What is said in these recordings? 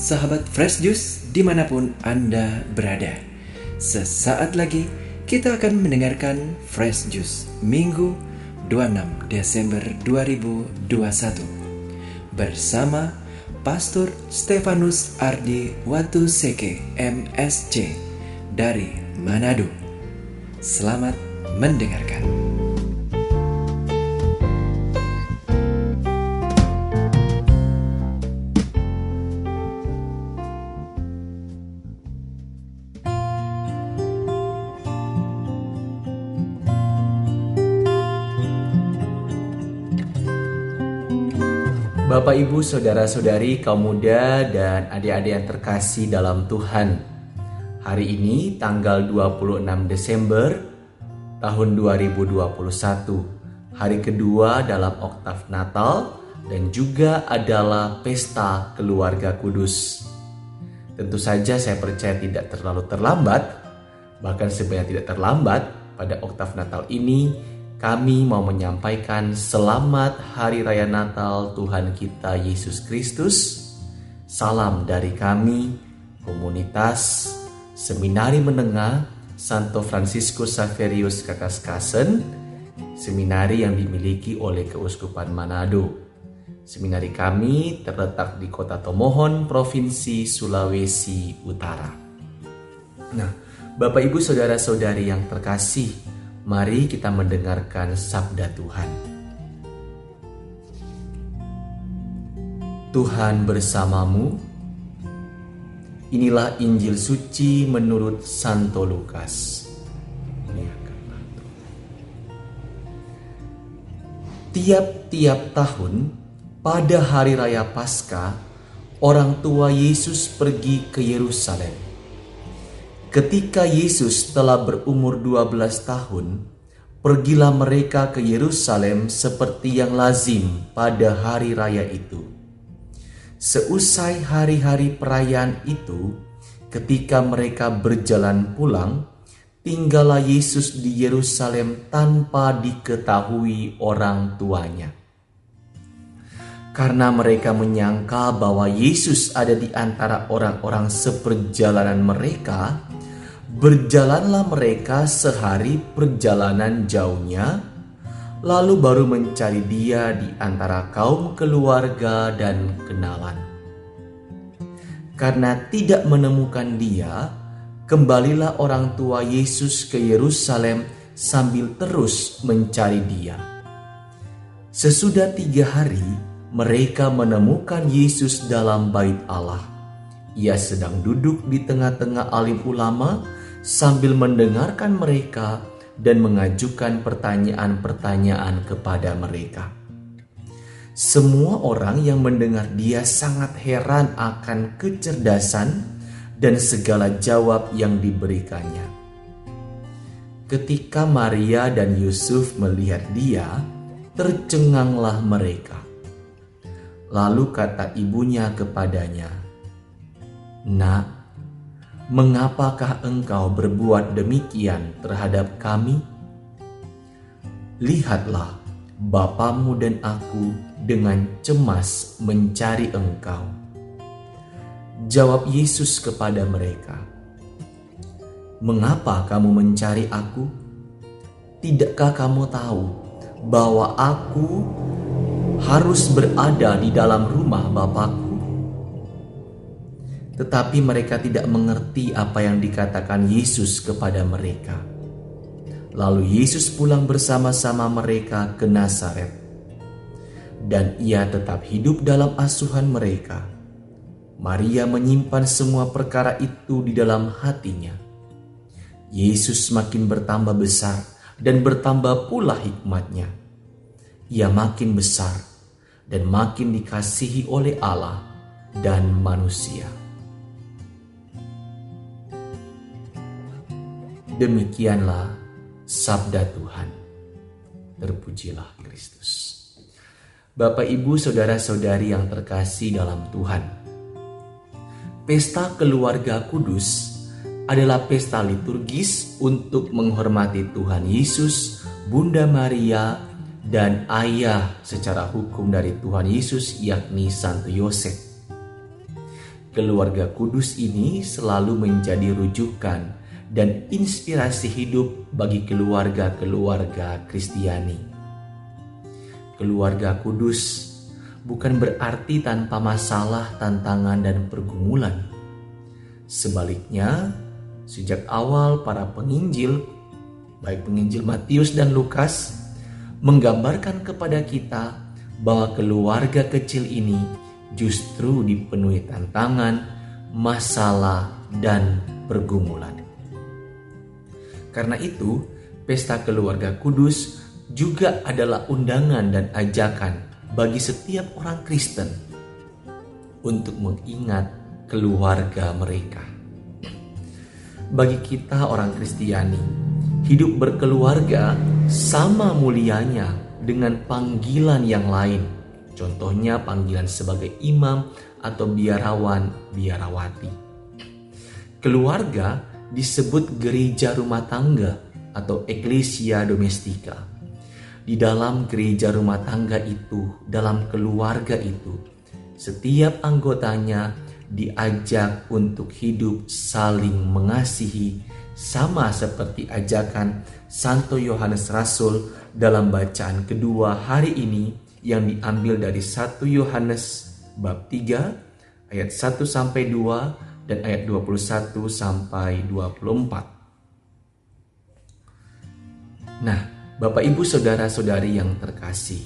sahabat Fresh Juice dimanapun Anda berada. Sesaat lagi kita akan mendengarkan Fresh Juice Minggu 26 Desember 2021 bersama Pastor Stefanus Ardi Watuseke MSC dari Manado. Selamat mendengarkan. Bapak, Ibu, Saudara-saudari, kaum muda, dan adik-adik yang terkasih dalam Tuhan. Hari ini tanggal 26 Desember tahun 2021, hari kedua dalam oktav Natal dan juga adalah pesta keluarga kudus. Tentu saja saya percaya tidak terlalu terlambat, bahkan sebenarnya tidak terlambat pada oktav Natal ini. Kami mau menyampaikan selamat Hari Raya Natal Tuhan kita Yesus Kristus. Salam dari kami, komunitas Seminari Menengah Santo Franciscus Xaverius Kakaskasen, seminari yang dimiliki oleh Keuskupan Manado. Seminari kami terletak di Kota Tomohon, Provinsi Sulawesi Utara. Nah, Bapak, Ibu, Saudara-saudari yang terkasih, mari kita mendengarkan sabda Tuhan. Tuhan bersamamu. Inilah Injil suci menurut Santo Lukas. Tiap-tiap tahun pada hari raya Paskah, orang tua Yesus pergi ke Yerusalem. Ketika Yesus telah berumur 12 tahun, pergilah mereka ke Yerusalem seperti yang lazim pada hari raya itu. Seusai hari-hari perayaan itu, ketika mereka berjalan pulang, tinggallah Yesus di Yerusalem tanpa diketahui orang tuanya. Karena mereka menyangka bahwa Yesus ada di antara orang-orang seperjalanan mereka, berjalanlah mereka sehari perjalanan jauhnya, lalu baru mencari dia di antara kaum keluarga dan kenalan. Karena tidak menemukan dia, kembalilah orang tua Yesus ke Yerusalem sambil terus mencari dia. Sesudah 3 hari, mereka menemukan Yesus dalam bait Allah. Ia sedang duduk di tengah-tengah alim ulama sambil mendengarkan mereka dan mengajukan pertanyaan-pertanyaan kepada mereka. Semua orang yang mendengar dia sangat heran akan kecerdasan dan segala jawab yang diberikannya. Ketika Maria dan Yusuf melihat dia, tercenganglah mereka. Lalu kata ibunya kepadanya, "Nak, mengapakah engkau berbuat demikian terhadap kami? Lihatlah, bapamu dan aku dengan cemas mencari engkau." Jawab Yesus kepada mereka, "Mengapa kamu mencari aku? Tidakkah kamu tahu bahwa aku harus berada di dalam rumah Bapakku?" Tetapi mereka tidak mengerti apa yang dikatakan Yesus kepada mereka. Lalu Yesus pulang bersama-sama mereka ke Nazaret, dan ia tetap hidup dalam asuhan mereka. Maria menyimpan semua perkara itu di dalam hatinya. Yesus makin bertambah besar dan bertambah pula hikmatnya. Ia makin besar dan makin dikasihi oleh Allah dan manusia. Demikianlah sabda Tuhan. Terpujilah Kristus. Bapak, Ibu, Saudara-saudari yang terkasih dalam Tuhan, pesta keluarga kudus adalah pesta liturgis untuk menghormati Tuhan Yesus, Bunda Maria, dan ayah secara hukum dari Tuhan Yesus, yakni Santo Yosef. Keluarga kudus ini selalu menjadi rujukan dan inspirasi hidup bagi keluarga-keluarga Kristiani. Keluarga kudus bukan berarti tanpa masalah, tantangan, dan pergumulan. Sebaliknya, sejak awal para penginjil, baik penginjil Matius dan Lukas, menggambarkan kepada kita bahwa keluarga kecil ini justru dipenuhi tantangan, masalah, dan pergumulan. Karena itu, pesta keluarga kudus juga adalah undangan dan ajakan bagi setiap orang Kristen untuk mengingat keluarga mereka. Bagi kita orang Kristiani, hidup berkeluarga sama mulianya dengan panggilan yang lain. Contohnya panggilan sebagai imam atau biarawan, biarawati. Keluarga disebut gereja rumah tangga atau ecclesia domestika. Di dalam gereja rumah tangga itu, dalam keluarga itu, setiap anggotanya diajak untuk hidup saling mengasihi, sama seperti ajakan Santo Yohanes Rasul dalam bacaan kedua hari ini yang diambil dari 1 Yohanes bab 3 ayat 1 sampai 2 dan ayat 21 sampai 24. Nah, Bapak Ibu saudara-saudari yang terkasih,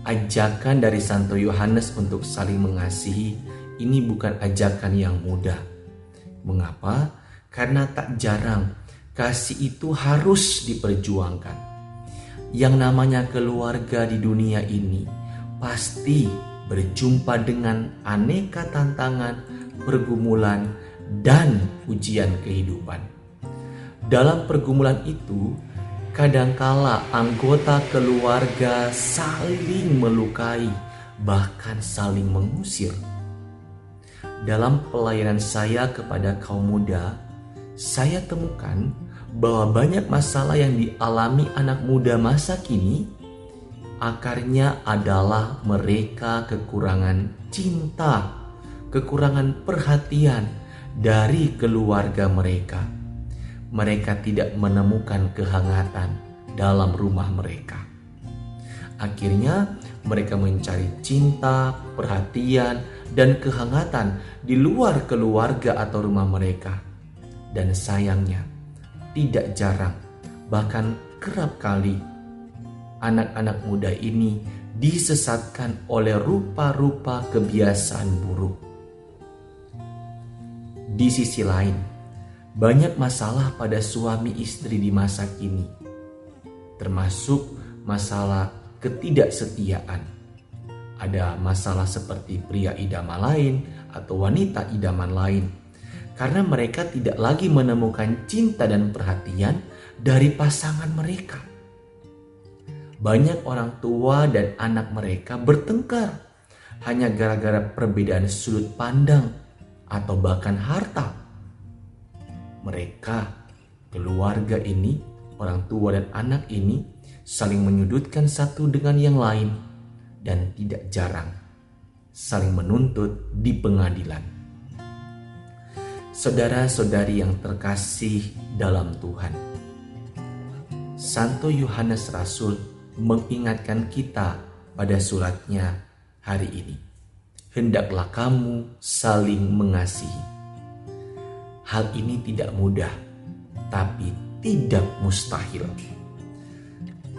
ajakan dari Santo Yohanes untuk saling mengasihi ini bukan ajakan yang mudah. Mengapa? Karena tak jarang kasih itu harus diperjuangkan. Yang namanya keluarga di dunia ini pasti berjumpa dengan aneka tantangan, pergumulan, dan ujian kehidupan. Dalam pergumulan itu, kadangkala anggota keluarga saling melukai, bahkan saling mengusir. Dalam pelayanan saya kepada kaum muda, saya temukan bahwa banyak masalah yang dialami anak muda masa kini, akarnya adalah mereka kekurangan cinta, kekurangan perhatian dari keluarga mereka. Mereka tidak menemukan kehangatan dalam rumah mereka. Akhirnya mereka mencari cinta, perhatian, dan kehangatan di luar keluarga atau rumah mereka. Dan sayangnya, tidak jarang, bahkan kerap kali, anak-anak muda ini disesatkan oleh rupa-rupa kebiasaan buruk. Di sisi lain, banyak masalah pada suami istri di masa kini, termasuk masalah ketidaksetiaan. Ada masalah seperti pria idaman lain atau wanita idaman lain, karena mereka tidak lagi menemukan cinta dan perhatian dari pasangan mereka. Banyak orang tua dan anak mereka bertengkar hanya gara-gara perbedaan sudut pandang atau bahkan harta. Mereka, keluarga ini, orang tua dan anak ini saling menyudutkan satu dengan yang lain dan tidak jarang saling menuntut di pengadilan. Saudara-saudari yang terkasih dalam Tuhan, Santo Yohanes Rasul mengingatkan kita pada suratnya hari ini. Hendaklah kamu saling mengasihi. Hal ini tidak mudah, tapi tidak mustahil.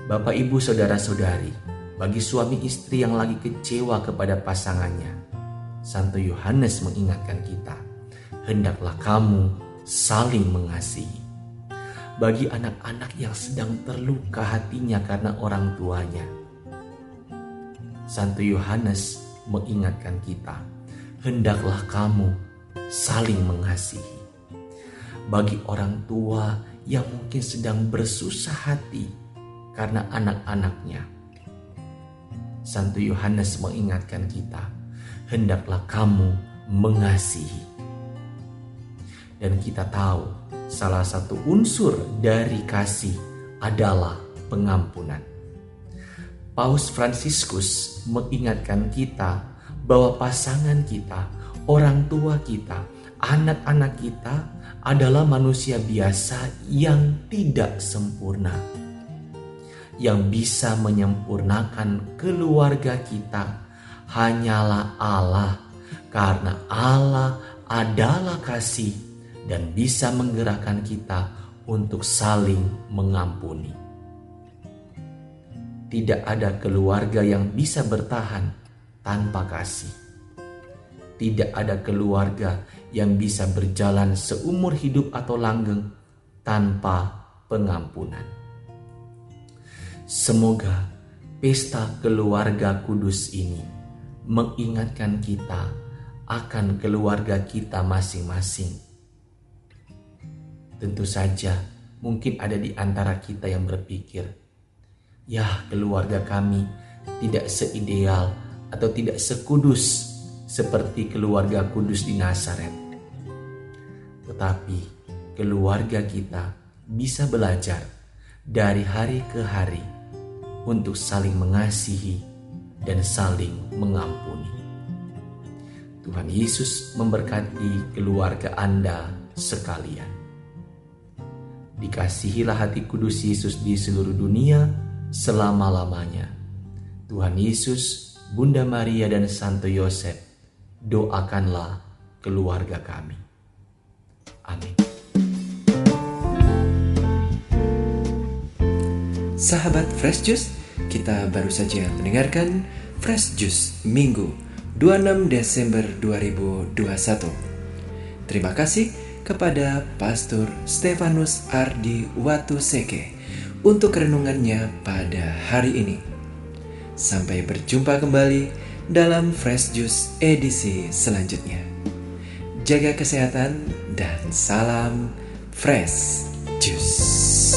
Bapak, Ibu, saudara-saudari, bagi suami istri yang lagi kecewa kepada pasangannya, Santo Yohanes mengingatkan kita, hendaklah kamu saling mengasihi. Bagi anak-anak yang sedang terluka hatinya karena orang tuanya, Santo Yohanes mengingatkan kita, hendaklah kamu saling mengasihi. Bagi orang tua yang mungkin sedang bersusah hati karena anak-anaknya, Santo Yohanes mengingatkan kita, hendaklah kamu mengasihi. Dan kita tahu salah satu unsur dari kasih adalah pengampunan. Paus Fransiskus mengingatkan kita bahwa pasangan kita orang tua kita, anak-anak kita adalah manusia biasa yang tidak sempurna. Yang bisa menyempurnakan keluarga kita hanyalah Allah, karena Allah adalah kasih dan bisa menggerakkan kita untuk saling mengampuni. Tidak ada keluarga yang bisa bertahan tanpa kasih. Tidak ada keluarga yang bisa berjalan seumur hidup atau langgeng tanpa pengampunan. Semoga pesta keluarga kudus ini mengingatkan kita akan keluarga kita masing-masing. Tentu saja mungkin ada di antara kita yang berpikir, ya, keluarga kami tidak seideal atau tidak sekudus seperti keluarga kudus di Nazaret. Tetapi keluarga kita bisa belajar dari hari ke hari untuk saling mengasihi dan saling mengampuni. Tuhan Yesus memberkati keluarga Anda sekalian. Dikasihilah hati kudus Yesus di seluruh dunia selama-lamanya. Tuhan Yesus, Bunda Maria dan Santo Yosef, doakanlah keluarga kami. Amin. Sahabat Fresh Juice, kita baru saja mendengarkan Fresh Juice Minggu 26 Desember 2021. Terima kasih kepada Pastor Stefanus Ardi Watuseke untuk renungannya pada hari ini. Sampai berjumpa kembali dalam Fresh Juice edisi selanjutnya. Jaga kesehatan dan salam Fresh Juice.